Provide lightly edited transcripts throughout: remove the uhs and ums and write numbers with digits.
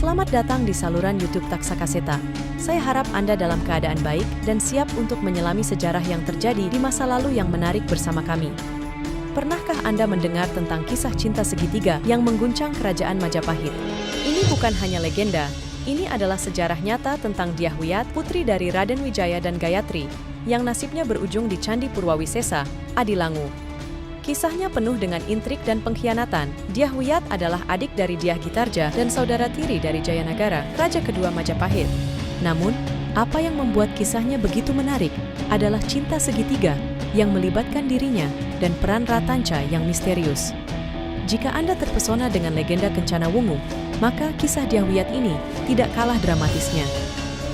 Selamat datang di saluran YouTube Taksakaseta. Saya harap Anda dalam keadaan baik dan siap untuk menyelami sejarah yang terjadi di masa lalu yang menarik bersama kami. Pernahkah Anda mendengar tentang kisah cinta segitiga yang mengguncang kerajaan Majapahit? Ini bukan hanya legenda, ini adalah sejarah nyata tentang Dyah Wiyat, putri dari Raden Wijaya dan Gayatri, yang nasibnya berujung di Candi Purwawisesa, Adilangu. Kisahnya penuh dengan intrik dan pengkhianatan. Dyah Wiyat adalah adik dari Dyah Gitarja dan saudara tiri dari Jayanagara, raja kedua Majapahit. Namun, apa yang membuat kisahnya begitu menarik adalah cinta segitiga yang melibatkan dirinya dan peran Ratanca yang misterius. Jika Anda terpesona dengan legenda Kencana Wungu, maka kisah Dyah Wiyat ini tidak kalah dramatisnya.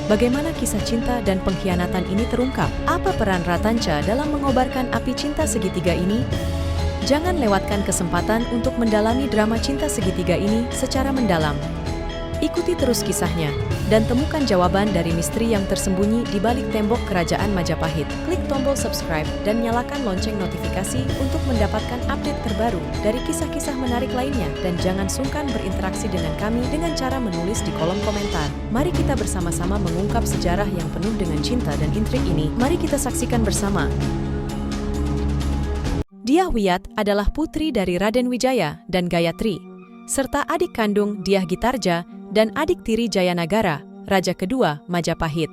Bagaimana kisah cinta dan pengkhianatan ini terungkap? Apa peran Ratanca dalam mengobarkan api cinta segitiga ini? Jangan lewatkan kesempatan untuk mendalami drama cinta segitiga ini secara mendalam. Ikuti terus kisahnya, dan temukan jawaban dari misteri yang tersembunyi di balik tembok kerajaan Majapahit. Klik tombol subscribe dan nyalakan lonceng notifikasi untuk mendapatkan update terbaru dari kisah-kisah menarik lainnya. Dan jangan sungkan berinteraksi dengan kami dengan cara menulis di kolom komentar. Mari kita bersama-sama mengungkap sejarah yang penuh dengan cinta dan intrik ini. Mari kita saksikan bersama. Dyah Wiyat adalah putri dari Raden Wijaya dan Gayatri, serta adik kandung Dyah Gitarja dan adik tiri Jayanagara, raja kedua Majapahit.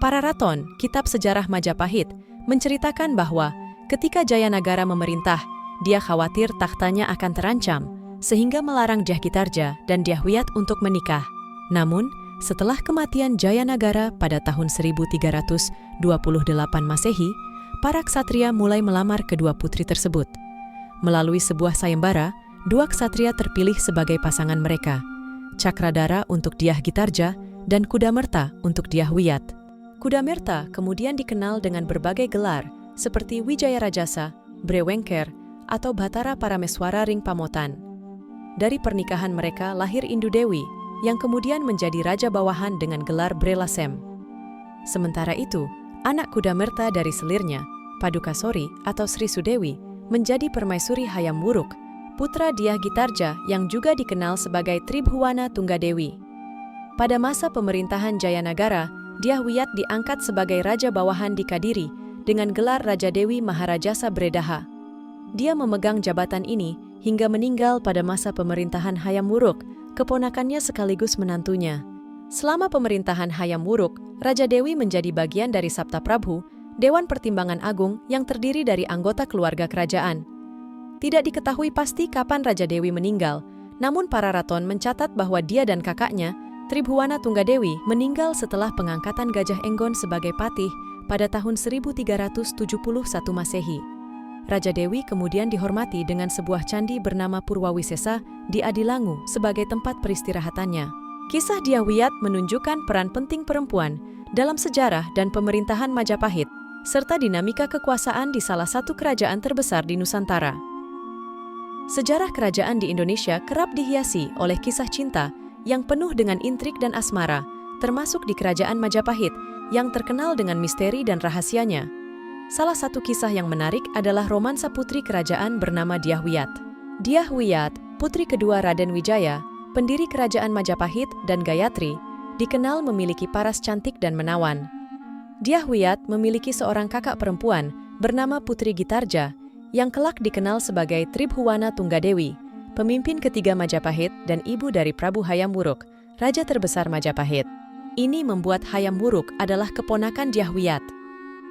Para Raton, kitab sejarah Majapahit, menceritakan bahwa ketika Jayanagara memerintah, dia khawatir tahtanya akan terancam, sehingga melarang Dyah Gitarja dan Dyah Wiyat untuk menikah. Namun, setelah kematian Jayanagara pada tahun 1328 Masehi, para ksatria mulai melamar kedua putri tersebut. Melalui sebuah sayembara, dua ksatria terpilih sebagai pasangan mereka, Cakradara untuk Dyah Gitarja dan Kudamerta untuk Dyah Wiyat. Kudamerta kemudian dikenal dengan berbagai gelar seperti Wijaya Rajasa, Brewengker, atau Batara Parameswara Ring Pamotan. Dari pernikahan mereka lahir Indu Dewi, yang kemudian menjadi raja bawahan dengan gelar Brelasem. Sementara itu, anak Kudamerta dari selirnya, Padukasori atau Sri Sudewi, menjadi permaisuri Hayam Wuruk, putra Dyah Gitarja yang juga dikenal sebagai Tribhuwana Tunggadewi. Pada masa pemerintahan Jayanagara, Dyah Wiyat diangkat sebagai raja bawahan di Kadiri dengan gelar Raja Dewi Maharajasa Bredaha. Dia memegang jabatan ini hingga meninggal pada masa pemerintahan Hayam Wuruk, keponakannya sekaligus menantunya. Selama pemerintahan Hayam Wuruk, Raja Dewi menjadi bagian dari Saptaprabhu, Dewan Pertimbangan Agung yang terdiri dari anggota keluarga kerajaan. Tidak diketahui pasti kapan Raja Dewi meninggal, namun para raton mencatat bahwa dia dan kakaknya, Tribhuwana Tunggadewi, meninggal setelah pengangkatan Gajah Enggon sebagai patih pada tahun 1371 Masehi. Raja Dewi kemudian dihormati dengan sebuah candi bernama Purwawisesa di Adilangu sebagai tempat peristirahatannya. Kisah Dyah Wiyat menunjukkan peran penting perempuan dalam sejarah dan pemerintahan Majapahit, serta dinamika kekuasaan di salah satu kerajaan terbesar di Nusantara. Sejarah kerajaan di Indonesia kerap dihiasi oleh kisah cinta yang penuh dengan intrik dan asmara, termasuk di kerajaan Majapahit yang terkenal dengan misteri dan rahasianya. Salah satu kisah yang menarik adalah romansa putri kerajaan bernama Dyah Wiyat. Dyah Wiyat, putri kedua Raden Wijaya, pendiri kerajaan Majapahit dan Gayatri, dikenal memiliki paras cantik dan menawan. Dyah Wiyat memiliki seorang kakak perempuan bernama Putri Gitarja, yang kelak dikenal sebagai Tribhuwana Tunggadewi, pemimpin ketiga Majapahit dan ibu dari Prabu Hayam Wuruk, raja terbesar Majapahit. Ini membuat Hayam Wuruk adalah keponakan Dyah Wiyat.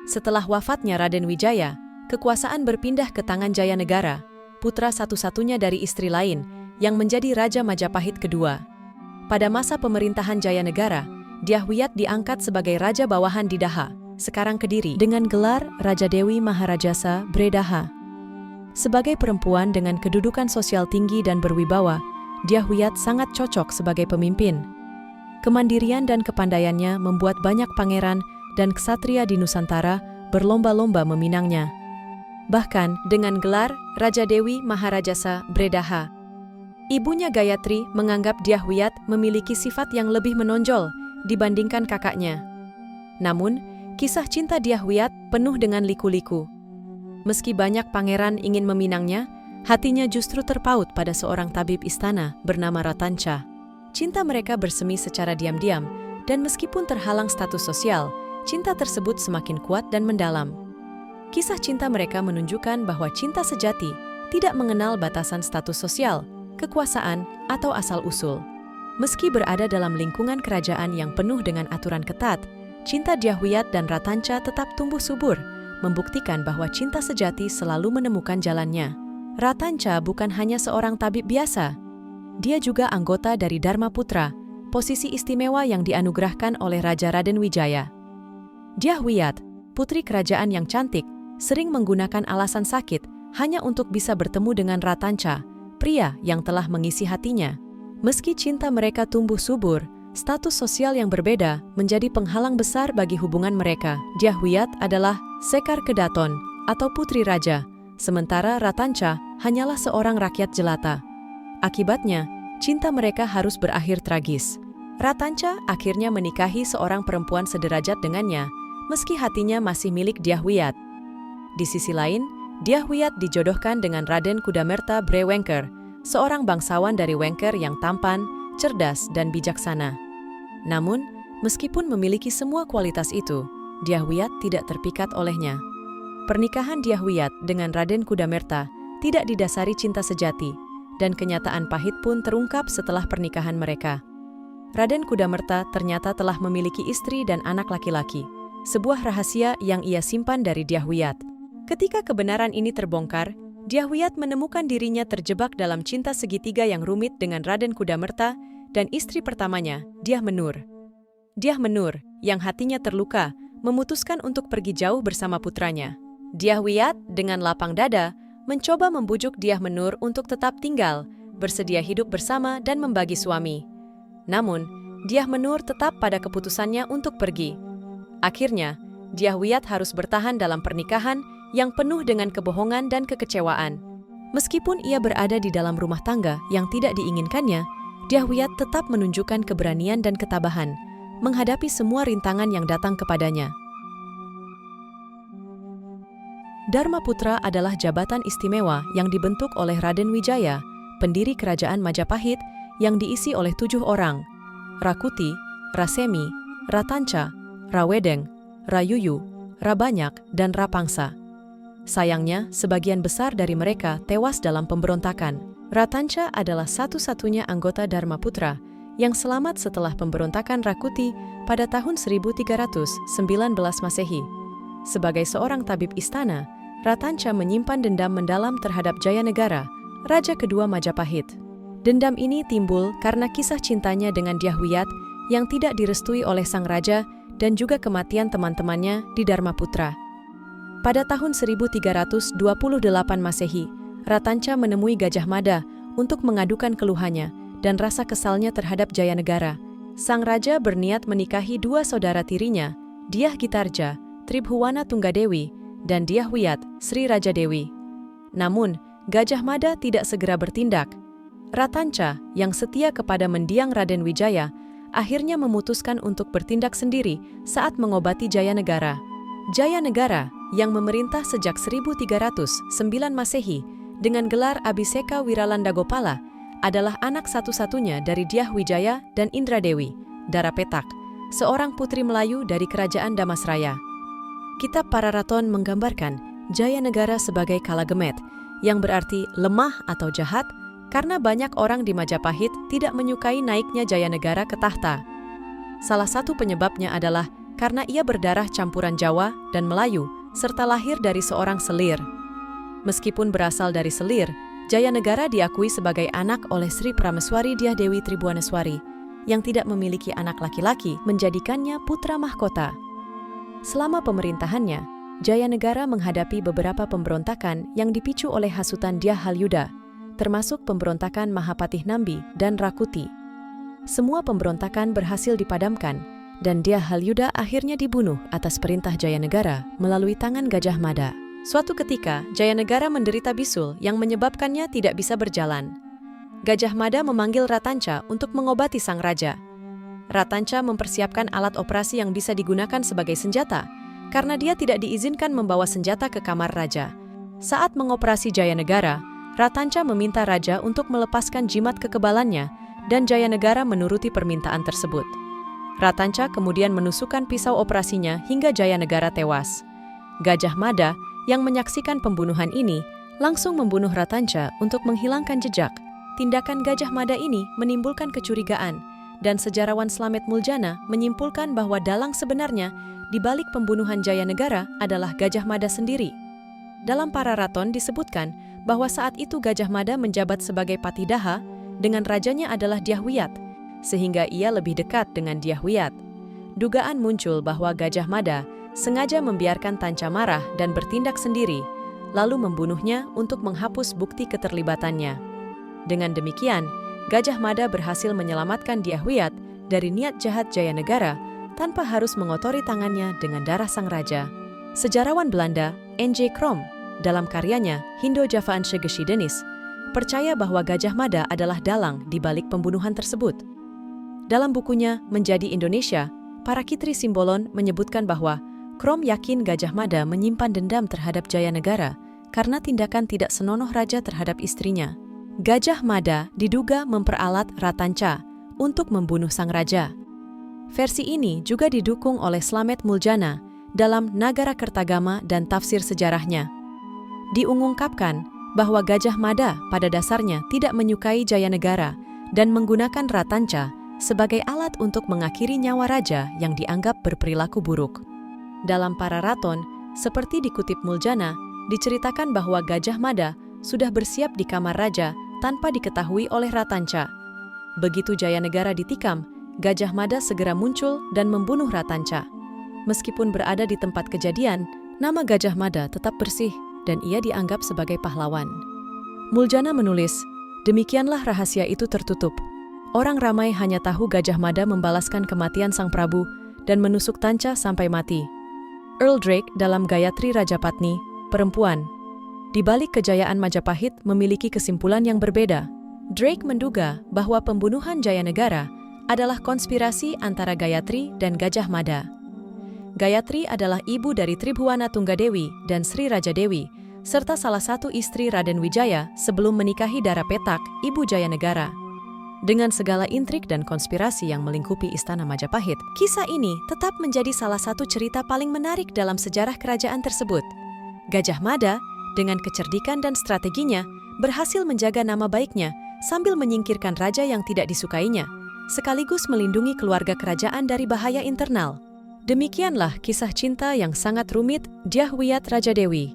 Setelah wafatnya Raden Wijaya, kekuasaan berpindah ke tangan Jayanegara, putra satu-satunya dari istri lain, yang menjadi Raja Majapahit kedua. Pada masa pemerintahan Jayanegara, Dyah Wiyat diangkat sebagai raja bawahan di Daha, sekarang Kediri, dengan gelar Raja Dewi Maharajasa Bredaha. Sebagai perempuan dengan kedudukan sosial tinggi dan berwibawa, Dyah Wiyat sangat cocok sebagai pemimpin. Kemandirian dan kepandaiannya membuat banyak pangeran dan ksatria di Nusantara berlomba-lomba meminangnya. Bahkan dengan gelar Raja Dewi Maharajasa Bredaha, ibunya Gayatri menganggap Dyah Wiyat memiliki sifat yang lebih menonjol dibandingkan kakaknya. Namun, kisah cinta Dyah Wiyat penuh dengan liku-liku. Meski banyak pangeran ingin meminangnya, hatinya justru terpaut pada seorang tabib istana bernama Ratanca. Cinta mereka bersemi secara diam-diam, dan meskipun terhalang status sosial, cinta tersebut semakin kuat dan mendalam. Kisah cinta mereka menunjukkan bahwa cinta sejati tidak mengenal batasan status sosial, kekuasaan, atau asal-usul. Meski berada dalam lingkungan kerajaan yang penuh dengan aturan ketat, cinta Dyahwiyat dan Ratanca tetap tumbuh subur, membuktikan bahwa cinta sejati selalu menemukan jalannya. Ratanca bukan hanya seorang tabib biasa. Dia juga anggota dari Dharma Putra, posisi istimewa yang dianugerahkan oleh Raja Raden Wijaya. Dyahwiyat, putri kerajaan yang cantik, sering menggunakan alasan sakit hanya untuk bisa bertemu dengan Ratanca, pria yang telah mengisi hatinya. Meski cinta mereka tumbuh subur, status sosial yang berbeda menjadi penghalang besar bagi hubungan mereka. Dyahwiyat adalah Sekar Kedaton atau putri raja, sementara Ratanca hanyalah seorang rakyat jelata. Akibatnya, cinta mereka harus berakhir tragis. Ratanca akhirnya menikahi seorang perempuan sederajat dengannya, meski hatinya masih milik Dyahwiyat. Di sisi lain, Dyahwiyat dijodohkan dengan Raden Kudamerta Bre Wengker, seorang bangsawan dari Wengker yang tampan, cerdas, dan bijaksana. Namun, meskipun memiliki semua kualitas itu, Dyahwiyat tidak terpikat olehnya. Pernikahan Dyahwiyat dengan Raden Kudamerta tidak didasari cinta sejati, dan kenyataan pahit pun terungkap setelah pernikahan mereka. Raden Kudamerta ternyata telah memiliki istri dan anak laki-laki, sebuah rahasia yang ia simpan dari Dyahwiyat. Ketika kebenaran ini terbongkar, Dyahwiyat menemukan dirinya terjebak dalam cinta segitiga yang rumit dengan Raden Kudamerta dan istri pertamanya, Dyah Menur. Dyah Menur, yang hatinya terluka, memutuskan untuk pergi jauh bersama putranya. Dyahwiyat dengan lapang dada mencoba membujuk Dyah Menur untuk tetap tinggal, bersedia hidup bersama dan membagi suami. Namun, Dyah Menur tetap pada keputusannya untuk pergi. Akhirnya, Dyahwiyat harus bertahan dalam pernikahan yang penuh dengan kebohongan dan kekecewaan. Meskipun ia berada di dalam rumah tangga yang tidak diinginkannya, Dyahwiyat tetap menunjukkan keberanian dan ketabahan, menghadapi semua rintangan yang datang kepadanya. Dharma Putra adalah jabatan istimewa yang dibentuk oleh Raden Wijaya, pendiri kerajaan Majapahit, yang diisi oleh 7 orang: Rakuti, Rasemi, Ratanca, Rawedeng, Rayuyu, Rabanyak, dan Rapangsa. Sayangnya, sebagian besar dari mereka tewas dalam pemberontakan. Ratanca adalah satu-satunya anggota Dharma Putra yang selamat setelah pemberontakan Rakuti pada tahun 1319 Masehi. Sebagai seorang tabib istana, Ratanca menyimpan dendam mendalam terhadap Jayanegara, raja kedua Majapahit. Dendam ini timbul karena kisah cintanya dengan Dyahwiyat yang tidak direstui oleh sang raja dan juga kematian teman-temannya di Dharma Putra. Pada tahun 1328 Masehi, Ratanca menemui Gajah Mada untuk mengadukan keluhannya dan rasa kesalnya terhadap Jayanegara. Sang raja berniat menikahi 2 saudara tirinya, Dyah Gitarja, Tribhuwana Tunggadewi, dan Dyahwiyat, Sri Raja Dewi. Namun, Gajah Mada tidak segera bertindak. Ratanca, yang setia kepada mendiang Raden Wijaya, akhirnya memutuskan untuk bertindak sendiri saat mengobati Jayanegara. Jayanegara, yang memerintah sejak 1309 Masehi dengan gelar Abhiseka Wiralandagopala, adalah anak satu-satunya dari Dyah Wijaya dan Indradewi, Darapetak, seorang putri Melayu dari kerajaan Damasraya. Kitab Pararaton menggambarkan Jayanegara sebagai Kalagemet, yang berarti lemah atau jahat, karena banyak orang di Majapahit tidak menyukai naiknya Jayanegara ke tahta. Salah satu penyebabnya adalah karena ia berdarah campuran Jawa dan Melayu, serta lahir dari seorang selir. Meskipun berasal dari selir, Jayanegara diakui sebagai anak oleh Sri Prameswari Dyah Dewi Tribuaneswari, yang tidak memiliki anak laki-laki menjadikannya putra mahkota. Selama pemerintahannya, Jayanegara menghadapi beberapa pemberontakan yang dipicu oleh hasutan Dyah Halyuda, termasuk pemberontakan Mahapatih Nambi dan Rakuti. Semua pemberontakan berhasil dipadamkan, dan Dyah Halyuda akhirnya dibunuh atas perintah Jayanegara melalui tangan Gajah Mada. Suatu ketika, Jayanegara menderita bisul yang menyebabkannya tidak bisa berjalan. Gajah Mada memanggil Ratanca untuk mengobati sang raja. Ratanca mempersiapkan alat operasi yang bisa digunakan sebagai senjata, karena dia tidak diizinkan membawa senjata ke kamar raja. Saat mengoperasi Jayanegara, Ratanca meminta raja untuk melepaskan jimat kekebalannya dan Jayanegara menuruti permintaan tersebut. Ratanca kemudian menusukkan pisau operasinya hingga Jayanegara tewas. Gajah Mada yang menyaksikan pembunuhan ini langsung membunuh Ratanca untuk menghilangkan jejak. Tindakan Gajah Mada ini menimbulkan kecurigaan, dan sejarawan Slamet Muljana menyimpulkan bahwa dalang sebenarnya di balik pembunuhan Jayanegara adalah Gajah Mada sendiri. Dalam Pararaton disebutkan bahwa saat itu Gajah Mada menjabat sebagai Patidaha dengan rajanya adalah Dyahwiyat, sehingga ia lebih dekat dengan Dyahwiyat. Dugaan muncul bahwa Gajah Mada sengaja membiarkan Tanca marah dan bertindak sendiri, lalu membunuhnya untuk menghapus bukti keterlibatannya. Dengan demikian, Gajah Mada berhasil menyelamatkan Dyahwiyat dari niat jahat Jayanegara tanpa harus mengotori tangannya dengan darah sang raja. Sejarawan Belanda, N.J. Krom, dalam karyanya Indo-Javaansche Geschiedenis, percaya bahwa Gajah Mada adalah dalang di balik pembunuhan tersebut. Dalam bukunya Menjadi Indonesia, Parakitri Simbolon menyebutkan bahwa Krom yakin Gajah Mada menyimpan dendam terhadap Jayanegara karena tindakan tidak senonoh raja terhadap istrinya. Gajah Mada diduga memperalat Ratanca untuk membunuh sang raja. Versi ini juga didukung oleh Slamet Muljana dalam Nagara Kertagama dan tafsir sejarahnya. Diungkapkan bahwa Gajah Mada pada dasarnya tidak menyukai Jayanegara dan menggunakan Ratanca sebagai alat untuk mengakhiri nyawa raja yang dianggap berperilaku buruk. Dalam Pararaton, seperti dikutip Muljana, diceritakan bahwa Gajah Mada sudah bersiap di kamar raja tanpa diketahui oleh Ratanca. Begitu Jayanegara ditikam, Gajah Mada segera muncul dan membunuh Ratanca. Meskipun berada di tempat kejadian, nama Gajah Mada tetap bersih dan ia dianggap sebagai pahlawan. Muljana menulis, demikianlah rahasia itu tertutup. Orang ramai hanya tahu Gajah Mada membalaskan kematian sang Prabu dan menusuk Tanca sampai mati. Earl Drake dalam Gayatri Rajapatni, perempuan. Di balik kejayaan Majapahit memiliki kesimpulan yang berbeda. Drake menduga bahwa pembunuhan Jayanegara adalah konspirasi antara Gayatri dan Gajah Mada. Gayatri adalah ibu dari Tribhuwana Tunggadewi dan Sri Raja Dewi, serta salah satu istri Raden Wijaya sebelum menikahi Dara Petak, ibu Jayanegara. Dengan segala intrik dan konspirasi yang melingkupi istana Majapahit, kisah ini tetap menjadi salah satu cerita paling menarik dalam sejarah kerajaan tersebut. Gajah Mada dengan kecerdikan dan strateginya, berhasil menjaga nama baiknya sambil menyingkirkan raja yang tidak disukainya, sekaligus melindungi keluarga kerajaan dari bahaya internal. Demikianlah kisah cinta yang sangat rumit Dyahwiyat Raja Dewi.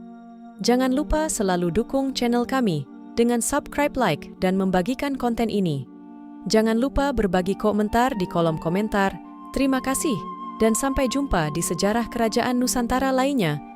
Jangan lupa selalu dukung channel kami dengan subscribe, like, dan membagikan konten ini. Jangan lupa berbagi komentar di kolom komentar. Terima kasih, dan sampai jumpa di sejarah kerajaan Nusantara lainnya.